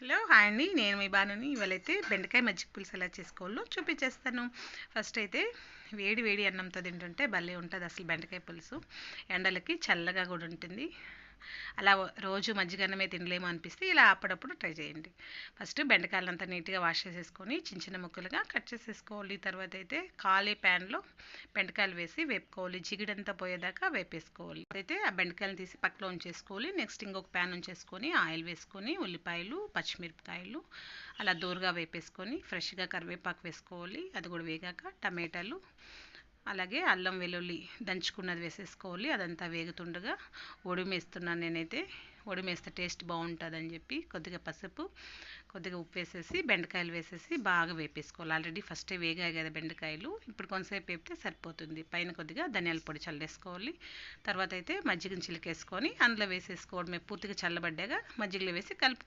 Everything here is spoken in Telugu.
హలో హాయ్ అండి, నేను మీ బానుని. ఇవాళైతే బెండకాయ మజ్జిగ పులుసు ఎలా చేసుకోవాలో చూపించేస్తాను. ఫస్ట్ అయితే వేడి వేడి అన్నంతో తింటుంటే భలే ఉంటుంది అసలు బెండకాయ పులుసు. ఎండలకి చల్లగా కూడా ఉంటుంది. అలా రోజు మజ్జిగ అన్నమే తినలేము అనిపిస్తే ఇలా అప్పుడప్పుడు ట్రై చేయండి. ఫస్ట్ బెండకాయలంతా నీట్గా వాష్ చేసేసుకొని చిన్న చిన్న ముక్కలుగా కట్ చేసేసుకోవాలి. తర్వాత అయితే కాలే ప్యాన్లో బెండకాయలు వేసి వేపుకోవాలి. జిగిడంతా పోయేదాకా వేపేసుకోవాలి. అయితే ఆ బెండకాయలు తీసి పక్కలో ఉంచేసుకోవాలి. నెక్స్ట్ ఇంకొక ప్యాన్ ఉంచేసుకొని ఆయిల్ వేసుకొని ఉల్లిపాయలు పచ్చిమిరపకాయలు అలా దూరగా వేపేసుకొని ఫ్రెష్గా కరివేపాకు వేసుకోవాలి. అది కూడా వేగాక టమాటాలు అలాగే అల్లం వెల్లుల్లి దంచుకున్నది వేసేసుకోవాలి. అదంతా వేగుతుండగా ఒడిమేస్తున్నాను నేనైతే. ఒడిమేస్తే టేస్ట్ బాగుంటుందని చెప్పి కొద్దిగా పసుపు కొద్దిగా ఉప్పు వేసేసి బెండకాయలు వేసేసి బాగా వేపేసుకోవాలి. ఆల్రెడీ ఫస్టే వేగాయి కదా బెండకాయలు, ఇప్పుడు కొంతసేపు వేపితే సరిపోతుంది. పైన కొద్దిగా ధనియాల పొడి చల్లేసుకోవాలి. తర్వాత అయితే మజ్జిగని చిలికేసుకొని అందులో వేసేసుకోవడమే. పూర్తిగా చల్లబడ్డాక మజ్జిగలో వేసి కలుపు